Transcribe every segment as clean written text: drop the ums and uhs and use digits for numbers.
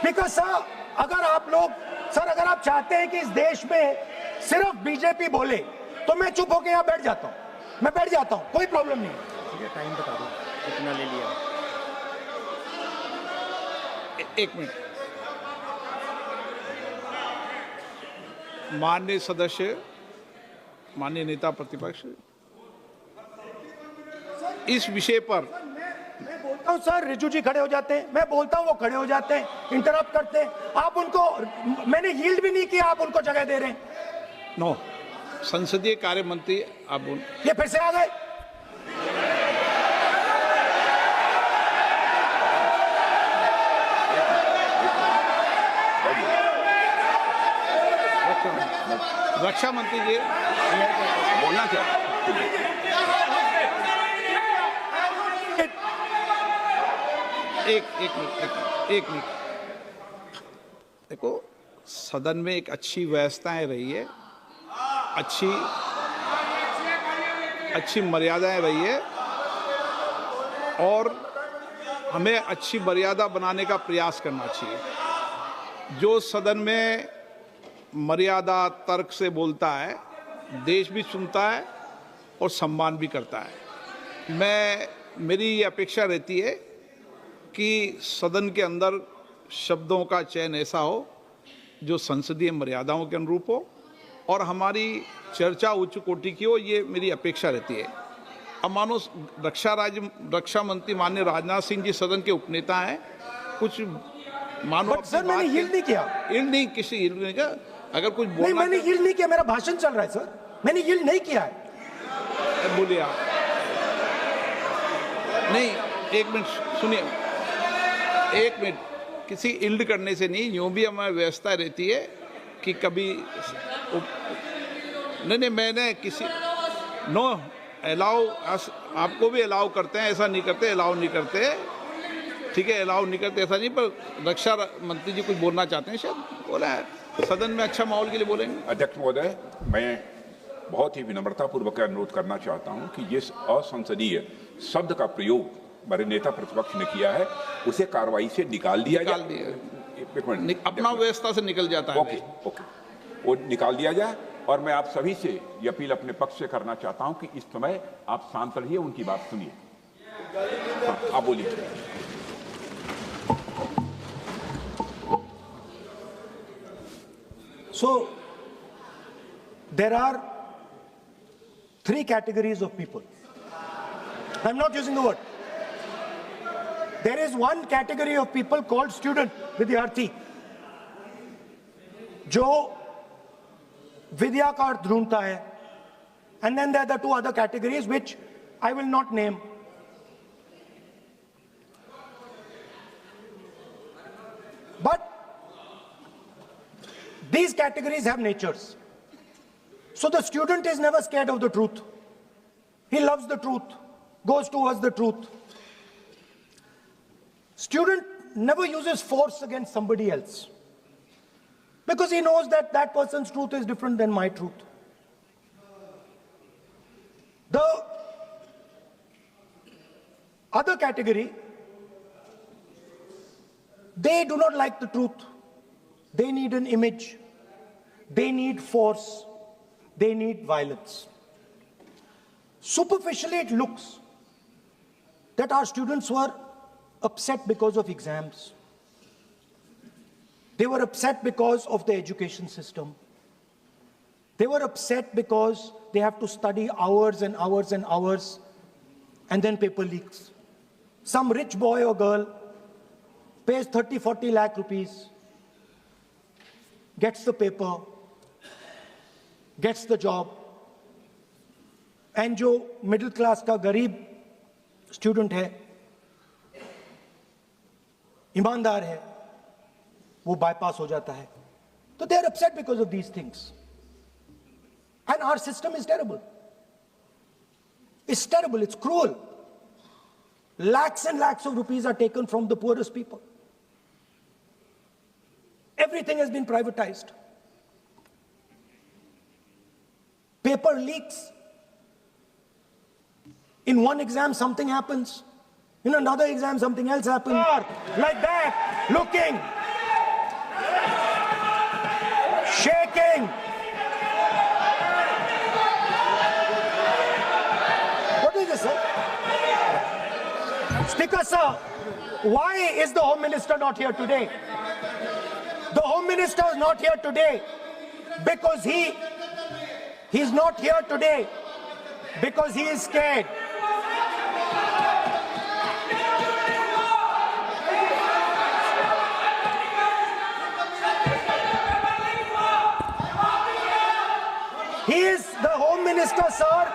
Speaker साहब, अगर आप चाहते हैं कि इस देश में सिर्फ बीजेपी बोले तो मैं चुप होकर यहां बैठ जाता हूं, कोई प्रॉब्लम नहीं। ठीक है, टाइम बता दो कितना ले लिया। एक मिनट। माननीय सदस्य, माननीय नेता प्रतिपक्ष, इस विषय पर मैं बोलता हूं सर, रिजू जी खड़े हो जाते हैं, मैं बोलता हूं वो खड़े हो जाते हैं, इंटरप्ट करते हैं। आप उनको, मैंने यील्ड भी नहीं किया, आप उनको जगह दे रहे हैं। नो, संसदीय कार्य मंत्री आप ये फिर से आ गए। रक्षा मंत्री जी बोलना क्या? एक मिनट। देखो, सदन में एक अच्छी व्यवस्थाएं रही है, अच्छी मर्यादाएं रही है, और हमें अच्छी मर्यादा बनाने का प्रयास करना चाहिए। जो सदन में मर्यादा तर्क से बोलता है, देश भी सुनता है और सम्मान भी करता है। मेरी ये अपेक्षा रहती है कि सदन के अंदर शब्दों का चयन ऐसा हो जो संसदीय मर्यादाओं के अनुरूप हो और हमारी चर्चा उच्च कोटि की हो, ये मेरी अपेक्षा रहती है। अब मानो रक्षा मंत्री माननीय राजनाथ सिंह जी सदन के उपनेता हैं, कुछ मानो सर मैंने यील्ड नहीं किया। किसी यील्ड नहीं किया। अगर कुछ बोलना, नहीं, मैंने यील्ड नहीं किया, मेरा भाषण चल रहा है सर, मैंने यील्ड नहीं किया है। बोलिए आप। नहीं, एक मिनट सुनिए, एक मिनट। किसी इल्ड करने से नहीं, यूं भी हमारी व्यवस्था रहती है कि कभी नहीं, मैंने किसी नो अलाउ, आपको भी अलाउ करते हैं, ऐसा नहीं करते, अलाउ नहीं करते, ठीक है, अलाउ नहीं करते ऐसा नहीं। पर रक्षा मंत्री जी कुछ बोलना चाहते हैं, शायद बोला है, सदन में अच्छा माहौल के लिए बोलेंगे। अध्यक्ष महोदय, मैं बहुत ही विनम्रतापूर्वक अनुरोध करना चाहता हूं कि ये असंसदीय शब्द का प्रयोग हमारे नेता प्रतिपक्ष ने किया है, उसे कार्रवाई से निकाल दिया जाए। अपना व्यवस्था से निकल जाता है। ओके, वो निकाल दिया जाए। और मैं आप सभी से ये अपील अपने पक्ष से करना चाहता हूं कि इस समय आप शांत रहिए, उनकी बात सुनिए। हाँ, आप बोलिए। So, there are 3 categories of people. I'm not using the word. There is one category of people called student, विद्यार्थी, जो विद्या का अर्थ ढूंढता है. And then there are the 2 other categories which I will not name. But these categories have natures. So the student is never scared of the truth. He loves the truth, goes towards the truth. Student never uses force against somebody else because he knows that that person's truth is different than my truth. The other category, they do not like the truth. They need an image. They need force. They need violence. Superficially, it looks that our students were upset because of exams. They were upset because of the education system. They were upset because they have to study hours and hours and hours, and then paper leaks. Some rich boy or girl pays 30-40 lakh rupees, gets the paper, gets the job, and जो middle class का गरीब student है, ईमानदार है, वो bypass हो जाता है. So they are upset because of these things. And our system is terrible. It's terrible, it's cruel. Lakhs and lakhs of rupees are taken from the poorest people. Everything has been privatized. Paper leaks. In one exam, something happens. In another exam, something else happens. Like that, looking Speaker, sir, why is the Home Minister not here today? The Home Minister is not here today because he's not here today because he is scared. He is the Home Minister, sir.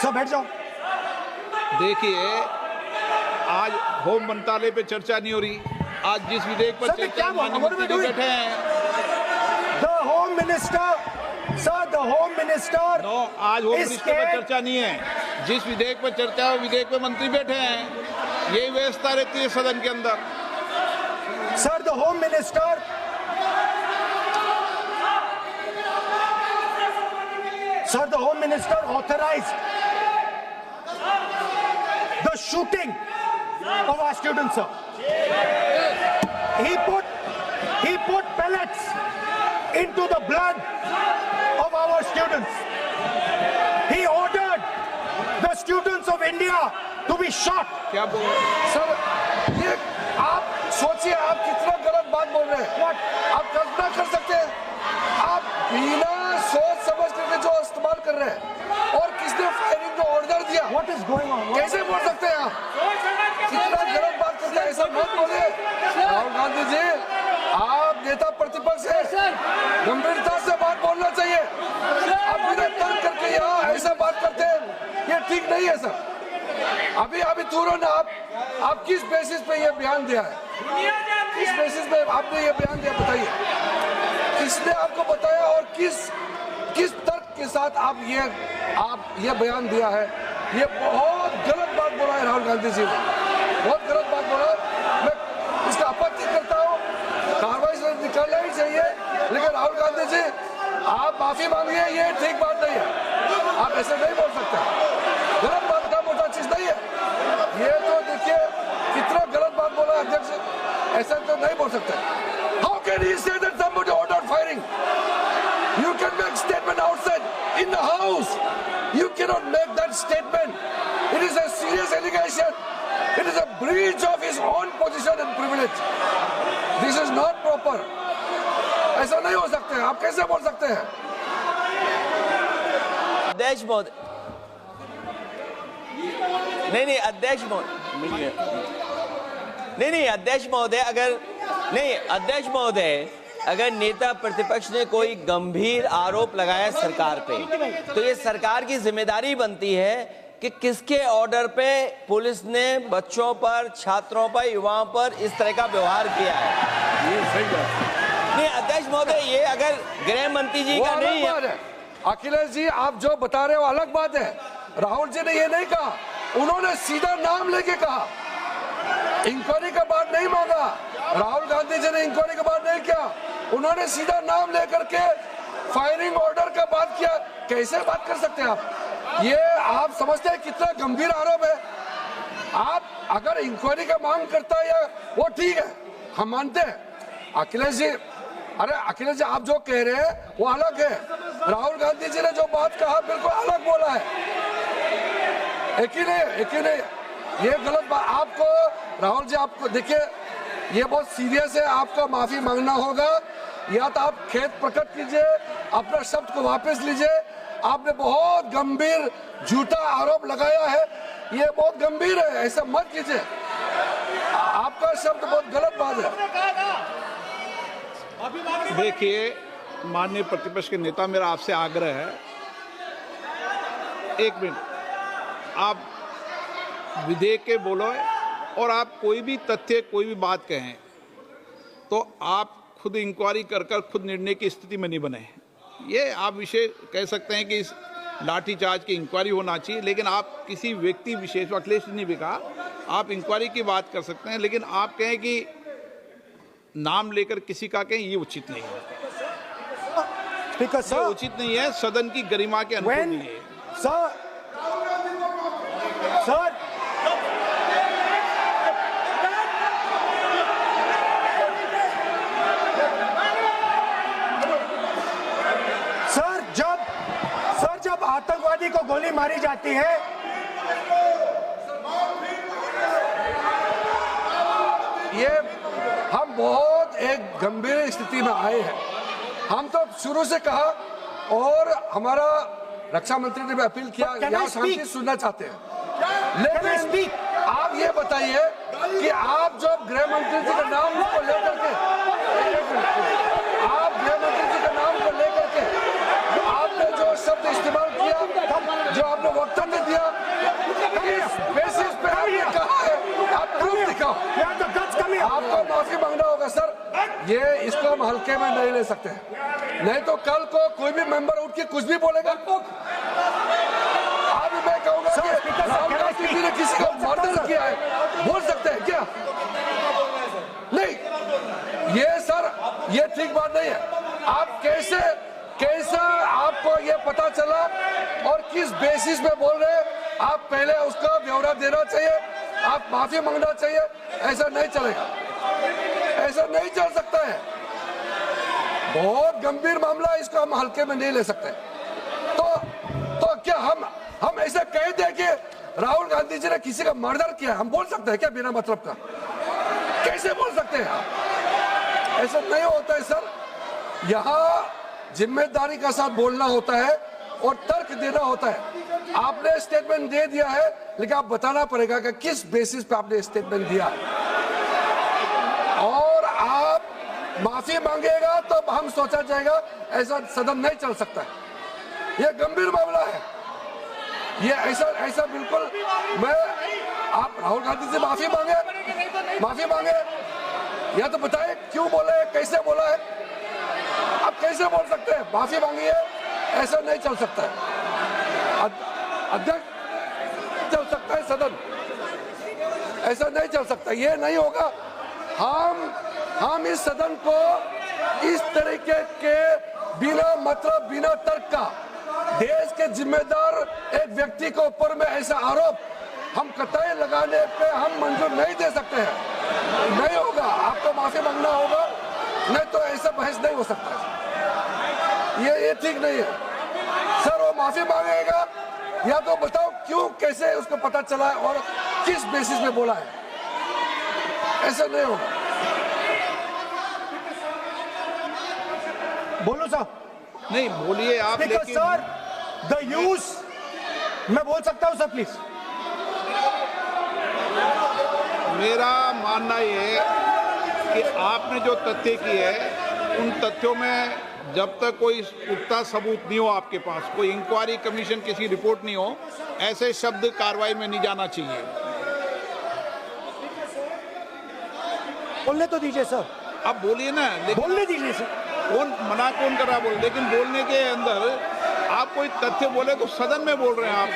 सब बैठ जाओ। देखिए, आज home मंत्रालय पे चर्चा नहीं हो रही। आज जिस विधेयक पर चर्चा माननीय मंत्री जी बैठे हैं, The Home Minister, sir, the Home Minister आज होम is मिनिस्टर पर scared. चर्चा नहीं है। जिस विधेयक पर चर्चा है, विधेयक पे मंत्री बैठे हैं। यही व्यवस्था रहती है सदन के अंदर। Sir, the Home Minister authorized the shooting of our students, sir. He put pellets into the blood of our students. He ordered the students of India to be shot. क्या बोल रहे हैं? सर, ये आप सोचिए, आप कितना गलत बात बोल रहे हैं। आप कल्पना कर सकते हैं, आप बिना सोच समझ करके जो इस्तेमाल कर रहे हैं, और किसने फायरिंग का ऑर्डर दिया, What is going on? कैसे बोल सकते हैं आप? कितना गलत बात करते हैं, ऐसा मत बोलिए। राहुल गांधी जी, आप नेता प्रतिपक्ष हैं, गंभीरता से बात बोलना चाहिए। आप बिना तर्क करके यहाँ ऐसा बात करते हैं, ये ठीक नहीं है सर। अभी तुरंत आप किस बेसिस पे ये बयान दिया है? किस बेसिस पे आपने ये बयान दिया, बताइए। किसने आपको बताया और किस तर्क के साथ आप ये बयान दिया है? ये बहुत गलत बात बोला है राहुल गांधी जी ने, बहुत गलत बात बोला। मैं इसका आपत्ति करता हूँ, कार्रवाई से निकालना ही चाहिए, लेकिन राहुल गांधी जी आप माफी मांगिए, ये ठीक बात नहीं है। आप ऐसे नहीं बोल सकते, गलत बात का मोटा चीज नहीं है ये। तो देखिए कितना गलत बात बोला अध्यक्ष, ऐसा तो नहीं बोल सकते। How can he say that somebody ordered firing? You can make statement outside in the house. You cannot make that statement. It is a serious allegation. It is a breach of his own position and privilege. This is not proper. ऐसा नहीं हो सकते हैं, आप कैसे बोल सकते हैं? अध्यक्ष महोदय, नहीं अध्यक्ष महोदय, नहीं अध्यक्ष महोदय, अगर नेता प्रतिपक्ष ने कोई गंभीर आरोप लगाया सरकार पे, तो ये सरकार की जिम्मेदारी बनती है कि किसके ऑर्डर पे पुलिस ने बच्चों पर, छात्रों पर, युवाओं पर इस तरह का व्यवहार किया है। ये सही बात है। नहीं अध्यक्ष महोदय, ये अगर गृह मंत्री जी का नहीं है। अखिलेश जी, आप जो बता रहे हो अलग बात है। राहुल जी ने ये नहीं कहा, उन्होंने सीधा नाम लेके कहा, इंक्वायरी का बात नहीं मांगा। राहुल गांधी जी ने इंक्वायरी का बात नहीं किया, उन्होंने सीधा नाम लेकर के फायरिंग ऑर्डर का बात किया। कैसे बात कर सकते हैं आप? ये आप समझते हैं कितना गंभीर आरोप है? आप अगर इंक्वायरी का मांग करता है या वो ठीक है, हम मानते हैं। अखिलेश जी, अरे अखिलेश जी, आप जो कह रहे हैं वो अलग है। राहुल गांधी जी ने जो बात कहा बिल्कुल अलग बोला है। एक ही नहीं, ये गलत बात। आपको राहुल जी, आपको देखिए, ये बहुत सीरियस है, आपको माफी मांगना होगा, या तो आप खेद प्रकट कीजिए, अपना शब्द को वापस लीजिए। आपने बहुत गंभीर झूठा आरोप लगाया है, ये बहुत गंभीर है, ऐसा मत कीजिए। आपका शब्द बहुत गलत बात है। देखिए, माननीय प्रतिपक्ष के नेता, मेरा आपसे आग्रह है, एक मिनट, आप विधेयक के बोलो, और आप कोई भी तथ्य, कोई भी बात कहें तो आप खुद इंक्वायरी कर खुद निर्णय की स्थिति में नहीं बने। ये आप विषय कह सकते हैं कि इस लाठीचार्ज की इंक्वायरी होना चाहिए, लेकिन आप किसी व्यक्ति विशेष, अखिलेश ने भी कहा, आप इंक्वायरी की बात कर सकते हैं, लेकिन आप कहें कि नाम लेकर किसी का कहें, ये उचित नहीं है। Speaker, ये sir, उचित नहीं है, सदन की गरिमा के अनुकूल नहीं है। sir, गोली मारी जाती है, ये हम बहुत एक गंभीर स्थिति में आए हैं। हम तो शुरू से कहा और हमारा रक्षा मंत्री ने भी अपील किया, यहाँ शांति सुनना चाहते हैं। लेकिन आप ये बताइए कि आप जो गृह मंत्री जी का नाम को लेकर के, आप गृह मंत्री जी का नाम को लेकर के आपने जो शब्द इस्तेमाल किया, जो आपने वक्तव्य दिया, इस बेसिस पे आपने कहा है, आप प्रूफ दिखाओ। आपको माफी मांगना होगा सर, ये इसको हम हल्के में नहीं ले सकते हैं, नहीं तो कल को कोई भी मेंबर उठ के कुछ भी बोलेगा। आज मैं कहूंगा कि राहुल गांधी जी ने किसी का मर्डर किया है, बोल सकते हैं क्या? नहीं, ये सर ये ठीक बात नहीं है। आप कैसा आपको ये पता चला और किस बेसिस पे बोल रहे हैं? आप पहले उसका ब्यौरा देना चाहिए, आप माफी मांगना चाहिए। ऐसा नहीं चलेगा, ऐसा नहीं चल सकता है। बहुत गंभीर मामला है, इसको हम हल्के में नहीं ले सकते। तो क्या हम ऐसा कह दें कि राहुल गांधी जी ने किसी का मर्डर किया, हम बोल सकते हैं क्या बिना मतलब का? कैसे बोल सकते हैं आप? ऐसा नहीं होता है सर। यहाँ जिम्मेदारी का साथ बोलना होता है और तर्क देना होता है। आपने स्टेटमेंट दे दिया है, लेकिन आप बताना पड़ेगा कि किस बेसिस पे आपने स्टेटमेंट दिया, और आप माफी मांगेगा तो हम सोचा जाएगा। ऐसा सदन नहीं चल सकता है, यह गंभीर मामला है। ये ऐसा बिल्कुल आप राहुल गांधी से माफी मांगे या तो बताए क्यों बोला है, कैसे बोला है। आप कैसे बोल सकते हैं माफी मांगिए? ऐसा नहीं चल सकता है। अध्यक्ष चल सकता है सदन, ऐसा नहीं चल सकता, ये नहीं होगा। हम इस सदन को इस तरीके के बिना मतलब बिना तर्क का देश के जिम्मेदार एक व्यक्ति के ऊपर में ऐसा आरोप हम कतई लगाने पे हम मंजूर नहीं दे सकते हैं। नहीं होगा, आपको माफी मांगना होगा, नहीं तो ऐसा बहस नहीं हो सकता है। ये ठीक नहीं है सर। वो माफी मांगेगा या तो बताओ क्यों, कैसे उसको पता चला है और किस बेसिस पे बोला है। ऐसा नहीं होगा। बोलो साहब। नहीं बोलिए आप, लेकिन सर द यूज, मैं बोल सकता हूं सर प्लीज? मेरा मानना ये है कि आपने जो तथ्य किए हैं उन तथ्यों में जब तक कोई पुख्ता सबूत नहीं हो, आपके पास कोई इंक्वायरी कमीशन किसी रिपोर्ट नहीं हो, ऐसे शब्द कार्रवाई में नहीं जाना चाहिए। बोलने तो दीजिए सर। आप बोलिए ना, लेकिन बोलने दीजिए सर। कौन कर रहा बोल, लेकिन बोलने के अंदर आप कोई तथ्य बोले तो सदन में बोल रहे हैं आप,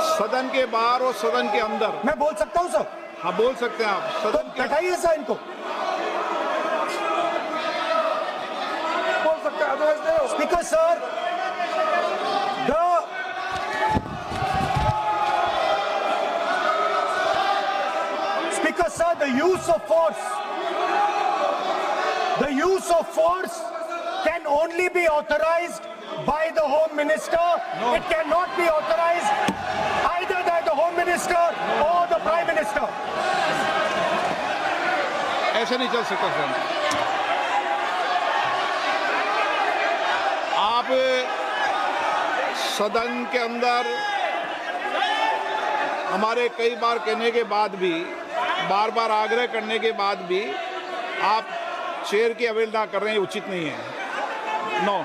सदन के बाहर और सदन के अंदर। मैं बोल सकता हूं सर? हाँ बोल सकते हैं आप, सदन के बैठाइए सर इनको। बोल सकते हैं speaker sir, Speaker sir, the use of force can only be authorized by the Home Minister. No. It cannot be authorized either by the Home Minister or the Prime Minister. ऐसे नहीं चल सकता sir. आप सदन के अंदर हमारे कई बार कहने के बाद भी, बार बार आग्रह करने के बाद भी आप चेयर की अवहेलना कर रहे हैं, उचित नहीं है। नो।